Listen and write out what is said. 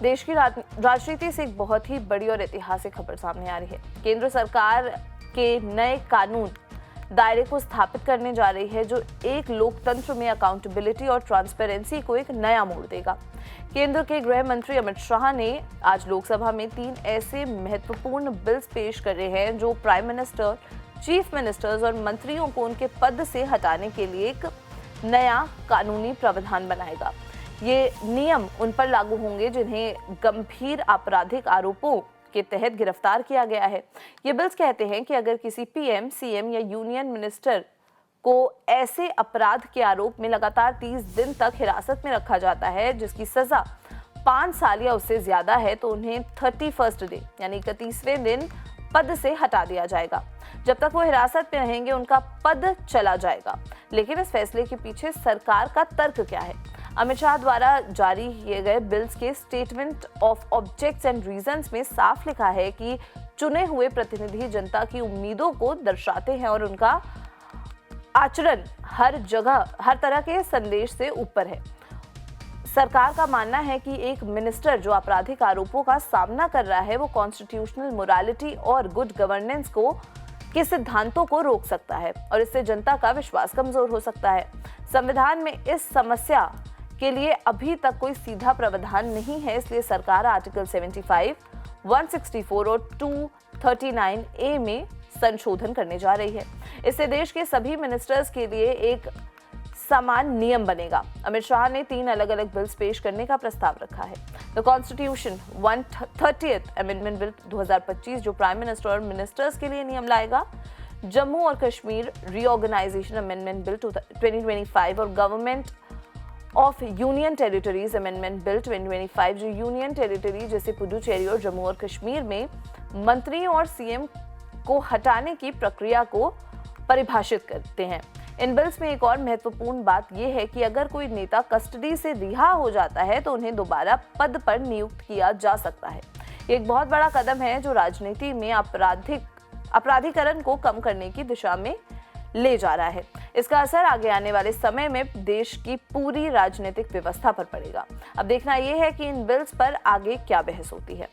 देश की राजनीति से एक बहुत ही बड़ी और ऐतिहासिक खबर सामने आ रही है। केंद्र सरकार के नए कानून दायरे को स्थापित करने जा रही है जो एक लोकतंत्र में अकाउंटेबिलिटी और ट्रांसपेरेंसी को एक नया मोड़ देगा। केंद्र के गृह मंत्री अमित शाह ने आज लोकसभा में 3 ऐसे महत्वपूर्ण बिल्स पेश कर रहे हैं जो प्राइम मिनिस्टर, चीफ मिनिस्टर्स और मंत्रियों को उनके पद से हटाने के लिए एक नया कानूनी प्रावधान बनाएगा। ये नियम उन पर लागू होंगे जिन्हें गंभीर आपराधिक आरोपों के तहत गिरफ्तार किया गया है। ये बिल्स कहते हैं कि अगर किसी पीएम, सीएम या यूनियन मिनिस्टर को ऐसे अपराध के आरोप में लगातार 30 दिन तक हिरासत में रखा जाता है जिसकी सजा 5 साल या उससे ज्यादा है तो उन्हें 31st डे यानी 31वें दिन पद से हटा दिया जाएगा। जब तक वो हिरासत में रहेंगे उनका पद चला जाएगा। लेकिन इस फैसले के पीछे सरकार का तर्क क्या है? अमित शाह द्वारा जारी किए गए बिल्स के statement of objects and reasons में साफ लिखा है कि चुने हुए प्रतिनिधि जनता की उम्मीदों को दर्शाते हैं और उनका आचरण हर जगह हर तरह के संदेश से ऊपर है। सरकार का मानना है कि एक मिनिस्टर जो आपराधिक आरोपों का सामना कर रहा है वो कॉन्स्टिट्यूशनल मोरालिटी और गुड गवर्नेंस के सिद्धांतों को रोक सकता है और इससे जनता का विश्वास कमजोर हो सकता है। संविधान में इस समस्या के लिए अभी तक कोई सीधा प्रावधान नहीं है, इसलिए सरकार आर्टिकल 75, 164 और 239A में संशोधन करने जा रही है। इससे देश के सभी मिनिस्टर्स के लिए एक समान नियम बनेगा। अमित शाह ने 3 अलग अलग बिल्स पेश करने का प्रस्ताव रखा है। The constitution 130th amendment bill 2025 जो प्राइम मिनिस्टर और मिनिस्टर्स के लिए नियम लाएगा, जम्मू और कश्मीर रीऑर्गेनाइजेशन अमेंडमेंट बिल 2025 और government of union territories amendment bill 2025 जो यूनियन टेरिटरी जैसे पुडुचेरी और जम्मू और कश्मीर में मंत्रियों और सीएम को हटाने की प्रक्रिया को परिभाषित करते हैं। इन बिल्स में एक और महत्वपूर्ण बात यह है कि अगर कोई नेता कस्टडी से रिहा हो जाता है तो उन्हें दोबारा पद पर नियुक्त किया जा सकता है। ये एक बहुत बड़ा कदम है जो राजनीति में अपराधीकरण को कम करने की दिशा में ले जा रहा है। इसका असर आगे आने वाले समय में देश की पूरी राजनीतिक व्यवस्था पर पड़ेगा। अब देखना यह है कि इन बिल्स पर आगे क्या बहस होती है।